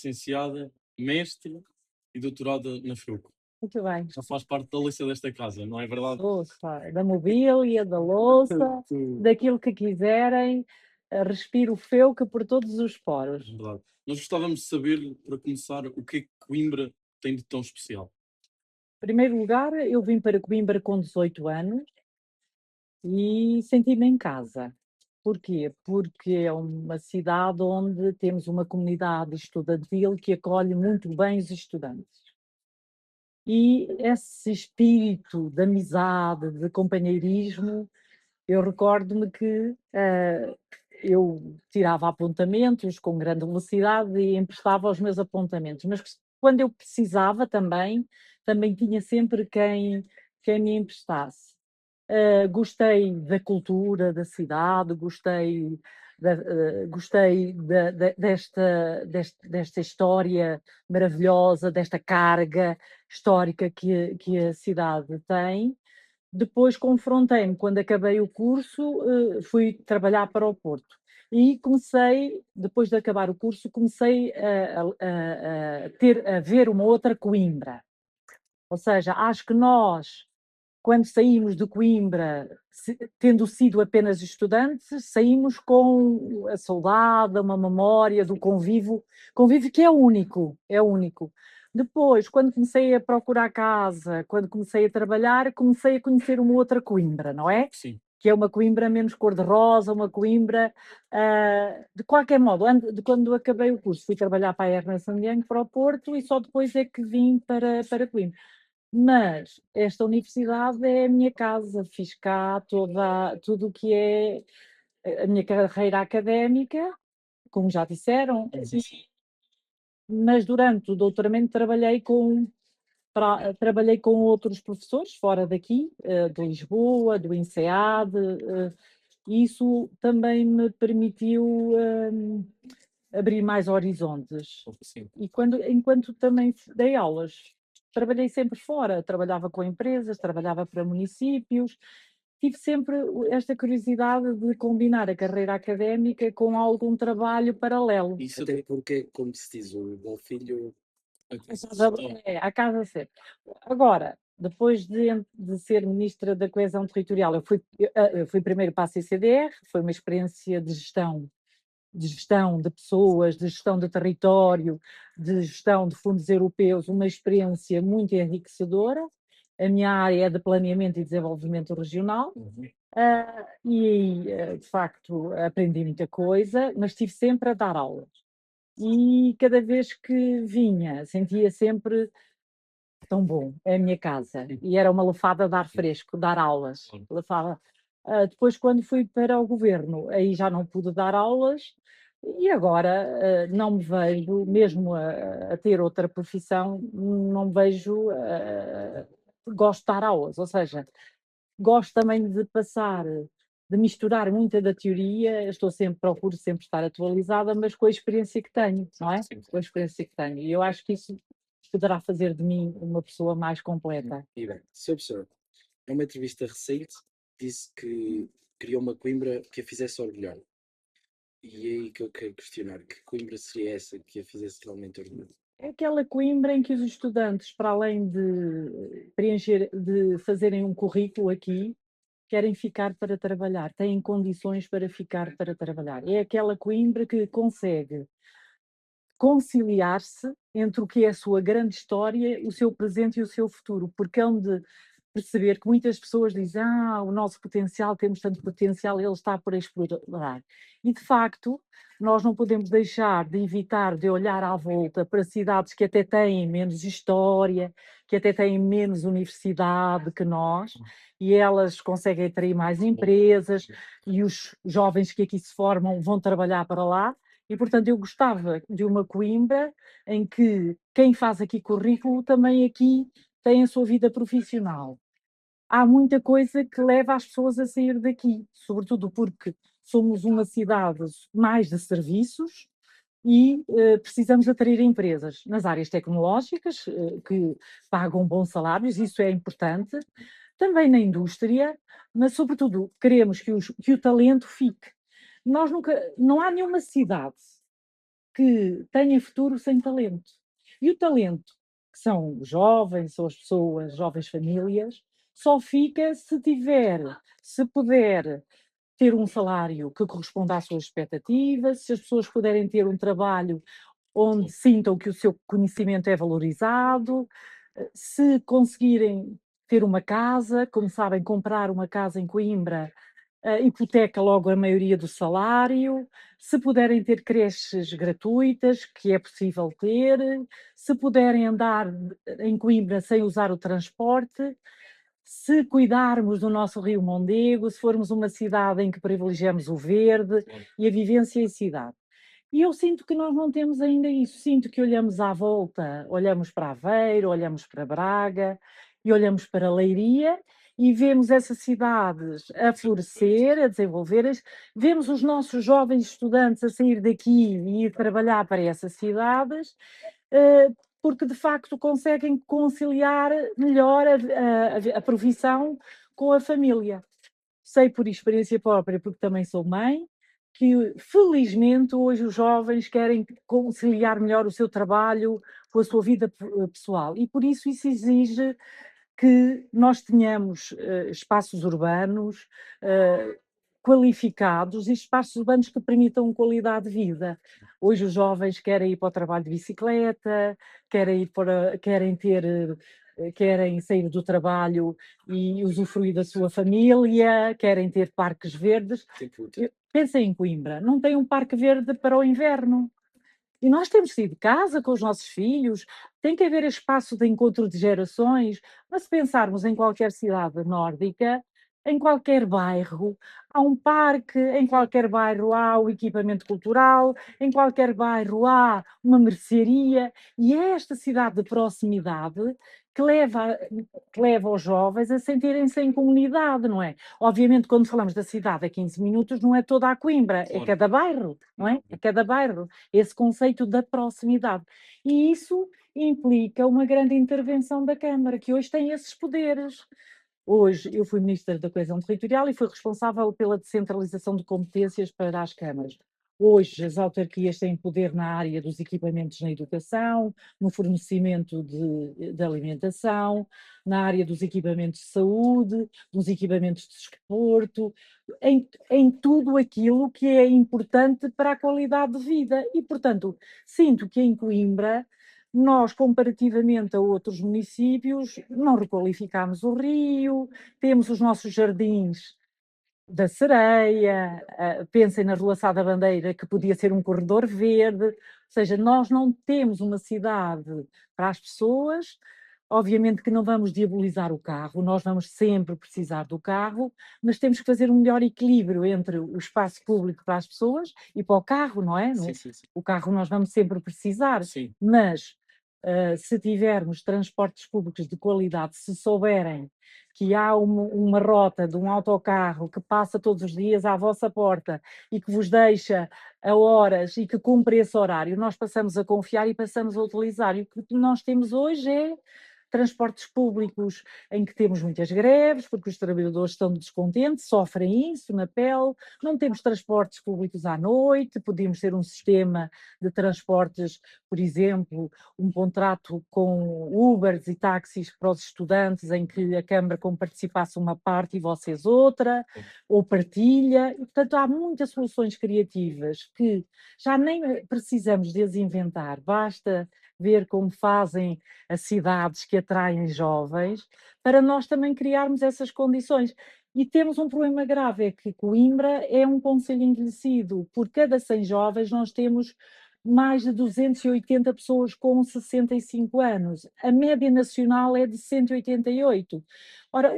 licenciada, mestre e doutorada na FEUC. Muito bem. Já faz parte da lista desta casa, não é verdade? Louça, da mobília, da louça, Tudo. daquilo que quiserem, respiro feuca por todos os É poros. verdade. Nós gostávamos de saber, para começar, o que é que Coimbra tem de tão especial. Em primeiro lugar, eu vim para Coimbra com 18 anos e senti-me em casa. Porquê? Porque é uma cidade onde temos uma comunidade estudantil que acolhe muito bem os estudantes. E esse espírito de amizade, de companheirismo, eu recordo-me que eu tirava apontamentos com grande velocidade e emprestava os meus apontamentos, mas quando eu precisava também tinha sempre quem me emprestasse. Gostei da cultura da cidade, gostei desta história maravilhosa, desta carga histórica que a cidade tem. Depois confrontei-me, quando acabei o curso, fui trabalhar para o Porto. E comecei, depois de acabar o curso, comecei a ver uma outra Coimbra. Ou seja, acho que nós, quando saímos de Coimbra, tendo sido apenas estudantes, saímos com a saudade, uma memória do convívio que é único, é único. Depois, quando comecei a procurar casa, quando comecei a trabalhar, comecei a conhecer uma outra Coimbra, não é? Sim. Que é uma Coimbra menos cor-de-rosa, uma Coimbra. De qualquer modo, de quando acabei o curso, fui trabalhar para a Ernest Young, para o Porto, e só depois é que vim para Coimbra. Mas esta universidade é a minha casa, fiz cá tudo o que é a minha carreira académica, como já disseram, mas durante o doutoramento trabalhei com outros professores fora daqui, de Lisboa, do INSEAD, e isso também me permitiu abrir mais horizontes. Sim. E enquanto também dei aulas, trabalhei sempre fora, trabalhava com empresas, trabalhava para municípios, tive sempre esta curiosidade de combinar a carreira académica com algum trabalho paralelo. Isso Até porque, como se diz, o bom filho. A casa sempre. Agora, depois de ser Ministra da Coesão Territorial, eu fui primeiro para a CCDR, foi uma experiência de gestão de pessoas, de gestão de território, de gestão de fundos europeus, uma experiência muito enriquecedora. A minha área é de planeamento e desenvolvimento regional, de facto, aprendi muita coisa, mas estive sempre a dar aulas. E cada vez que vinha, sentia sempre tão bom, é a minha casa. E era uma lefada de ar fresco, dar aulas. Lefada. Depois, quando fui para o governo, aí já não pude dar aulas, e agora não me vejo, mesmo a ter outra profissão, não me vejo. Gosto de dar aulas, ou seja, gosto também de passar, de misturar muita da teoria, procuro sempre estar atualizada, mas com a experiência que tenho, não é? Sim. Com a experiência que tenho. E eu acho que isso poderá fazer de mim uma pessoa mais completa. E bem, Sr. Professor, numa entrevista recente, disse que criou uma Coimbra que a fizesse orgulhar. E é aí que eu quero questionar, que Coimbra seria essa que a fizesse realmente orgulhar? É aquela Coimbra em que os estudantes, para além de fazerem um currículo aqui, querem ficar para trabalhar, têm condições para ficar para trabalhar. É aquela Coimbra que consegue conciliar-se entre o que é a sua grande história, o seu presente e o seu futuro, porque hão de perceber que muitas pessoas dizem: o nosso potencial, temos tanto potencial, ele está por explorar. E, de facto, nós não podemos deixar de evitar de olhar à volta para cidades que até têm menos história, que até têm menos universidade que nós, e elas conseguem atrair mais empresas, e os jovens que aqui se formam vão trabalhar para lá. E, portanto, eu gostava de uma Coimbra em que quem faz aqui currículo também aqui tem a sua vida profissional. Há muita coisa que leva as pessoas a sair daqui, sobretudo porque somos uma cidade mais de serviços e precisamos atrair empresas nas áreas tecnológicas, que pagam bons salários, isso é importante, também na indústria, mas sobretudo queremos que o talento fique. Não há nenhuma cidade que têm futuro sem talento. E o talento, que são os jovens, são as pessoas, jovens famílias, só fica se puder ter um salário que corresponda às suas expectativas, se as pessoas puderem ter um trabalho onde sintam que o seu conhecimento é valorizado, se conseguirem ter uma casa, como sabem, comprar uma casa em Coimbra, hipoteca logo a maioria do salário, se puderem ter creches gratuitas, que é possível ter, se puderem andar em Coimbra sem usar o transporte, se cuidarmos do nosso Rio Mondego, se formos uma cidade em que privilegiamos o verde Claro. e a vivência em cidade. E eu sinto que nós não temos ainda isso. Sinto que olhamos à volta, olhamos para Aveiro, olhamos para Braga e olhamos para Leiria e vemos essas cidades a florescer, a desenvolver-se, vemos os nossos jovens estudantes a sair daqui e ir trabalhar para essas cidades, porque de facto conseguem conciliar melhor a profissão com a família. Sei por experiência própria, porque também sou mãe, que felizmente hoje os jovens querem conciliar melhor o seu trabalho com a sua vida pessoal e por isso exige que nós tenhamos espaços urbanos qualificados e espaços urbanos que permitam qualidade de vida. Hoje os jovens querem ir para o trabalho de bicicleta, querem sair do trabalho e usufruir da sua família, querem ter parques verdes. Tempo útil. Pensem em Coimbra, não tem um parque verde para o inverno. E nós temos que ir de casa com os nossos filhos, tem que haver espaço de encontro de gerações, mas se pensarmos em qualquer cidade nórdica, em qualquer bairro, há um parque, em qualquer bairro há o equipamento cultural, em qualquer bairro há uma mercearia, e é esta cidade de proximidade que leva os jovens a sentirem-se em comunidade, não é? Obviamente, quando falamos da cidade a 15 minutos, não é toda a Coimbra, é Claro. cada bairro, não é? É cada bairro, esse conceito da proximidade. E isso implica uma grande intervenção da Câmara, que hoje tem esses poderes. Hoje eu fui Ministra da Coesão Territorial e fui responsável pela descentralização de competências para as câmaras. Hoje as autarquias têm poder na área dos equipamentos na educação, no fornecimento de alimentação, na área dos equipamentos de saúde, dos equipamentos de desporto, em tudo aquilo que é importante para a qualidade de vida. E, portanto, sinto que em Coimbra nós, comparativamente a outros municípios, não requalificámos o rio, temos os nossos jardins da Sereia, pensem na Rua Sá da Bandeira, que podia ser um corredor verde, ou seja, nós não temos uma cidade para as pessoas, obviamente que não vamos diabolizar o carro, nós vamos sempre precisar do carro, mas temos que fazer um melhor equilíbrio entre o espaço público para as pessoas e para o carro, não é? Sim, sim, sim. O carro nós vamos sempre precisar, Sim. mas se tivermos transportes públicos de qualidade, se souberem que há uma rota de um autocarro que passa todos os dias à vossa porta e que vos deixa a horas e que cumpre esse horário, nós passamos a confiar e passamos a utilizar. E o que nós temos hoje é transportes públicos em que temos muitas greves, porque os trabalhadores estão descontentes, sofrem isso na pele, não temos transportes públicos à noite, podíamos ter um sistema de transportes, por exemplo, um contrato com Ubers e táxis para os estudantes, em que a Câmara participasse uma parte e vocês outra, ou partilha, e, portanto há muitas soluções criativas que já nem precisamos de as inventar, basta ver como fazem as cidades que atraem jovens, para nós também criarmos essas condições. E temos um problema grave, é que Coimbra é um concelho envelhecido, por cada 100 jovens nós temos mais de 280 pessoas com 65 anos. A média nacional é de 188. Ora,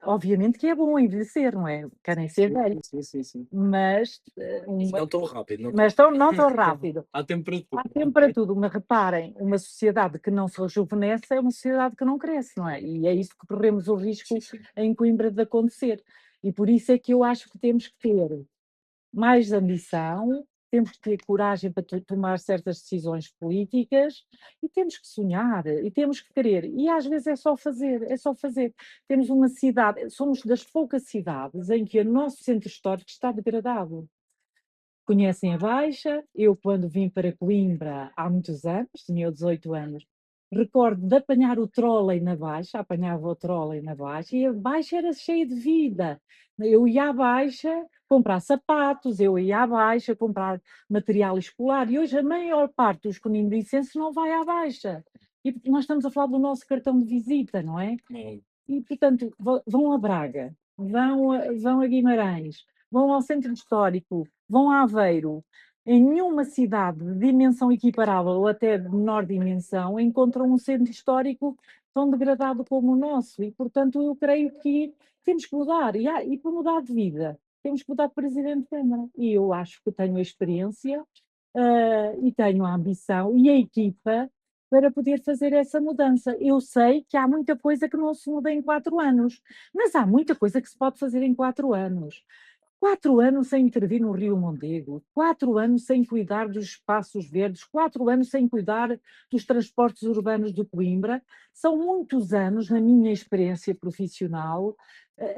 obviamente que é bom envelhecer, não é? Querem ser velhos, Sim. mas, Não tão rápido, não mas não tão rápido. Há tempo para tudo. Há tempo para tudo, mas reparem, uma sociedade que não se rejuvenesce é uma sociedade que não cresce, não é? E é isso que corremos o risco Sim, sim. em Coimbra de acontecer. E por isso é que eu acho que temos que ter mais ambição, temos que ter coragem para tomar certas decisões políticas e temos que sonhar e temos que querer. E às vezes é só fazer, é só fazer. Temos uma cidade, somos das poucas cidades em que o nosso centro histórico está degradado. conhecem a Baixa. Eu, quando vim para Coimbra há muitos anos, tinha eu 18 anos, recordo de apanhar o trolley na Baixa, apanhava o trolley na Baixa e a Baixa era cheia de vida. Eu ia à Baixa comprar sapatos, eu ia à Baixa comprar material escolar e hoje a maior parte dos conimbricenses não vai à Baixa. E nós estamos a falar do nosso cartão de visita, não é? Não, E, portanto, vão a Braga, vão a Guimarães, vão ao Centro Histórico, vão a Aveiro. Em nenhuma cidade de dimensão equiparável ou até de menor dimensão encontram um centro histórico tão degradado como o nosso. E, portanto, eu creio que temos que mudar. E para mudar de vida, temos que mudar de Presidente de Câmara. E eu acho que tenho a experiência, e tenho a ambição e a equipa para poder fazer essa mudança. Eu sei que há muita coisa que não se muda em 4 anos, mas há muita coisa que se pode fazer em 4 anos. 4 anos sem intervir no Rio Mondego, 4 anos sem cuidar dos espaços verdes, 4 anos sem cuidar dos transportes urbanos de Coimbra, são muitos anos, na minha experiência profissional,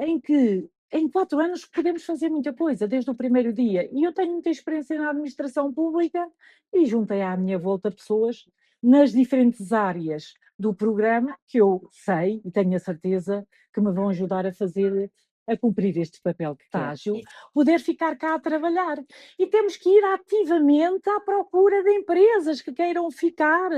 em que em 4 anos podemos fazer muita coisa, desde o primeiro dia. E eu tenho muita experiência na administração pública e juntei à minha volta pessoas nas diferentes áreas do programa que eu sei e tenho a certeza que me vão ajudar a cumprir este papel de estágio, poder ficar cá a trabalhar. E temos que ir ativamente à procura de empresas que queiram ficar.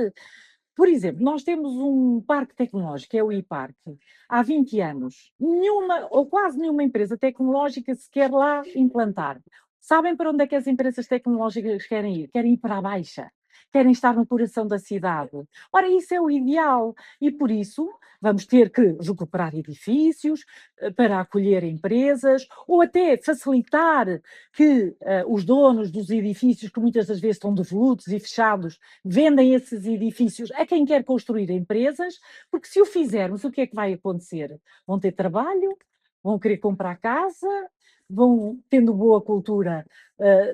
Por exemplo, nós temos um parque tecnológico, que é o iParque, há 20 anos. Nenhuma ou quase nenhuma empresa tecnológica se quer lá implantar. Sabem para onde é que as empresas tecnológicas querem ir? Querem ir para a Baixa, querem estar no coração da cidade. Ora, isso é o ideal e por isso vamos ter que recuperar edifícios para acolher empresas ou até facilitar que os donos dos edifícios, que muitas das vezes estão devolutos e fechados, vendem esses edifícios a quem quer construir empresas, porque se o fizermos, o que é que vai acontecer? Vão ter trabalho, vão querer comprar casa, vão, tendo boa cultura,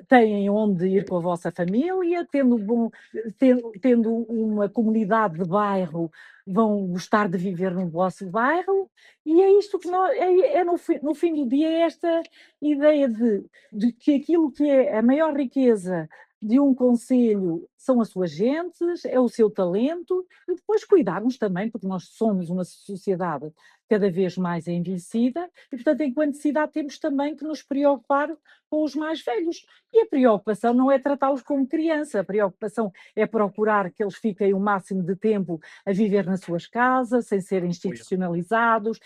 têm onde ir com a vossa família, tendo uma comunidade de bairro, vão gostar de viver no vosso bairro, e é isto que nós, no fim do dia, é esta ideia de que aquilo que é a maior riqueza de um concelho são as suas gentes, é o seu talento, e depois cuidarmos também, porque nós somos uma sociedade cada vez mais envelhecida, e portanto, enquanto cidade, temos também que nos preocupar com os mais velhos. E a preocupação não é tratá-los como criança, a preocupação é procurar que eles fiquem o máximo de tempo a viver nas suas casas, sem serem institucionalizados,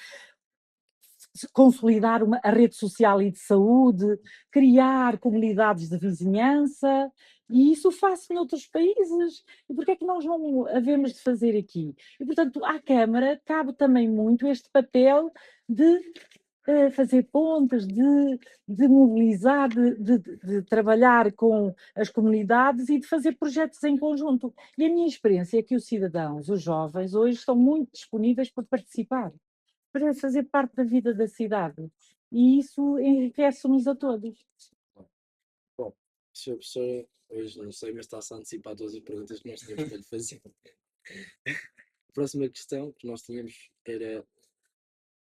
consolidar a rede social e de saúde, criar comunidades de vizinhança, e isso faço noutros países. E porquê é que nós não havemos de fazer aqui? E, portanto, à Câmara cabe também muito este papel de fazer pontes, de mobilizar, de trabalhar com as comunidades e de fazer projetos em conjunto. E a minha experiência é que os cidadãos, os jovens, hoje estão muito disponíveis para participar, para fazer parte da vida da cidade. E isso enriquece-nos a todos. Bom, Sra. Professora, hoje não sei, mas está-se a antecipar todas as perguntas que nós tínhamos para lhe fazer. A próxima questão que nós tínhamos era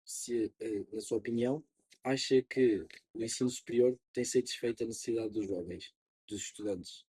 se, na sua opinião, acha que o ensino superior tem satisfeito a necessidade dos jovens, dos estudantes?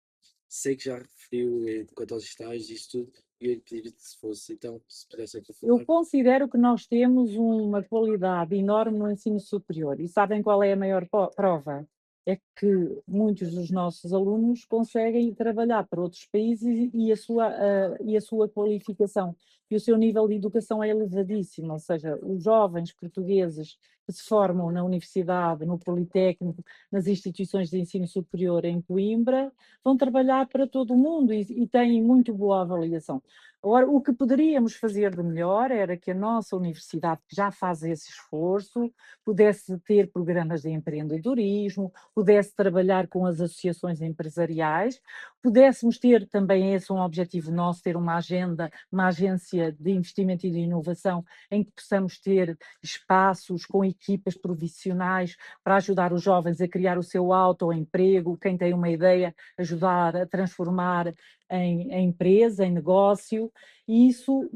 Sei que já referiu quanto aos estágios e isso tudo, e eu lhe pedir se fosse, então, se pudesse Eu aprofundar. considero que nós temos uma qualidade enorme no ensino superior. E sabem qual é a maior prova? É que muitos dos nossos alunos conseguem trabalhar para outros países e a sua qualificação e o seu nível de educação é elevadíssimo, ou seja, os jovens portugueses que se formam na universidade, no Politécnico, nas instituições de ensino superior em Coimbra, vão trabalhar para todo o mundo e têm muito boa avaliação. Agora, o que poderíamos fazer de melhor era que a nossa universidade, que já faz esse esforço, pudesse ter programas de empreendedorismo, pudesse trabalhar com as associações empresariais, pudéssemos ter também esse um objetivo nosso, ter uma agenda, uma agência de investimento e de inovação em que possamos ter espaços com equipas profissionais para ajudar os jovens a criar o seu autoemprego, quem tem uma ideia, ajudar a transformar em empresa, em negócio, e isso,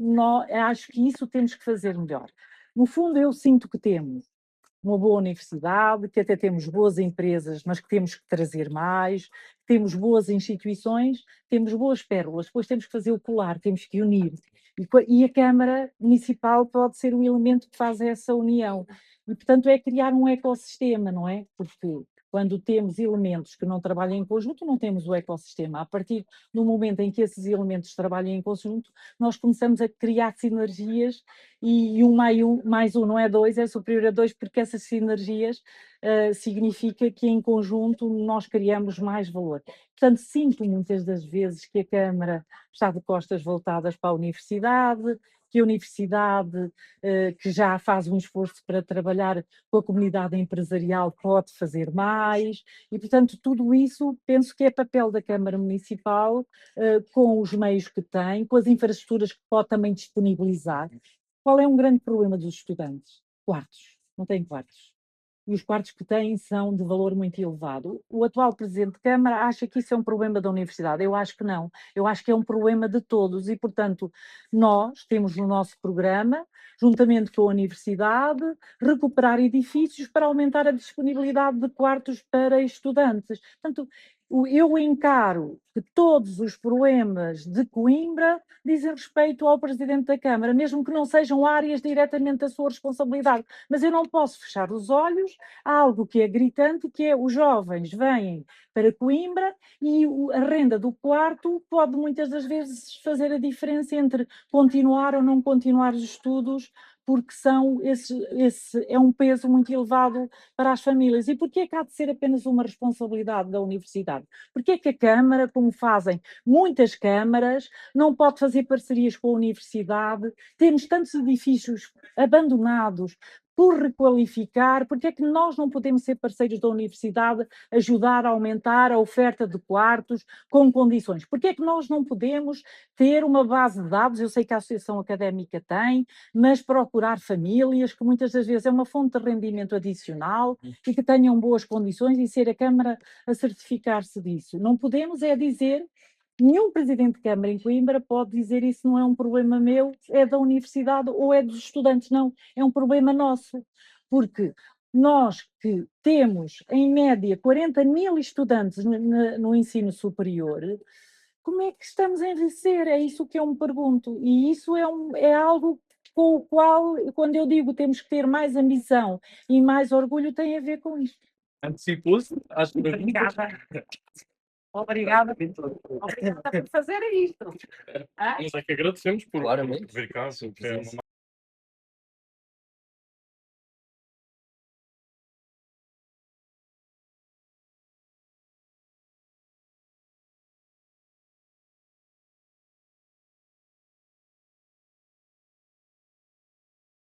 acho que isso temos que fazer melhor. No fundo, eu sinto que temos uma boa universidade, que até temos boas empresas, mas que temos que trazer mais, temos boas instituições, temos boas pérolas, depois temos que fazer o colar, temos que unir. E a Câmara Municipal pode ser o elemento que faz essa união. E, portanto, é criar um ecossistema, não é? Porque quando temos elementos que não trabalham em conjunto, não temos o ecossistema. A partir do momento em que esses elementos trabalham em conjunto, nós começamos a criar sinergias e mais um não é dois, é superior a dois, porque essas sinergias significa que em conjunto nós criamos mais valor. Portanto, sinto muitas das vezes que a Câmara está de costas voltadas para a universidade, que a universidade, que já faz um esforço para trabalhar com a comunidade empresarial, pode fazer mais, e, portanto, tudo isso penso que é papel da Câmara Municipal, com os meios que tem, com as infraestruturas que pode também disponibilizar. Qual é um grande problema dos estudantes? Quartos. Não têm quartos. E os quartos que têm são de valor muito elevado. O atual Presidente de Câmara acha que isso é um problema da universidade. Eu acho que não. Eu acho que é um problema de todos e, portanto, nós temos no nosso programa, juntamente com a universidade, recuperar edifícios para aumentar a disponibilidade de quartos para estudantes. Portanto, eu encaro que todos os problemas de Coimbra dizem respeito ao Presidente da Câmara, mesmo que não sejam áreas diretamente da sua responsabilidade. Mas eu não posso fechar os olhos a algo que é gritante, que é os jovens vêm para Coimbra e a renda do quarto pode muitas das vezes fazer a diferença entre continuar ou não continuar os estudos, porque esse é um peso muito elevado para as famílias. E porquê é que há de ser apenas uma responsabilidade da universidade? Porquê é que a Câmara, como fazem muitas câmaras, não pode fazer parcerias com a universidade? Temos tantos edifícios abandonados por requalificar, porque é que nós não podemos ser parceiros da universidade, ajudar a aumentar a oferta de quartos com condições? Porque é que nós não podemos ter uma base de dados, eu sei que a Associação Académica tem, mas procurar famílias, que muitas das vezes é uma fonte de rendimento adicional e que tenham boas condições e ser a Câmara a certificar-se disso. Não podemos é dizer, nenhum presidente de Câmara em Coimbra pode dizer isso não é um problema meu, é da universidade ou é dos estudantes, não, é um problema nosso, porque nós que temos, em média, 40.000 estudantes no ensino superior, como é que estamos a envelhecer? É isso que eu me pergunto, e isso é algo com o qual, quando eu digo temos que ter mais ambição e mais orgulho, tem a ver com isto. Antecipou-se às perguntas. Obrigada. Obrigada por fazer isto. Nós é que agradecemos por Claramente. vir cá, porque é uma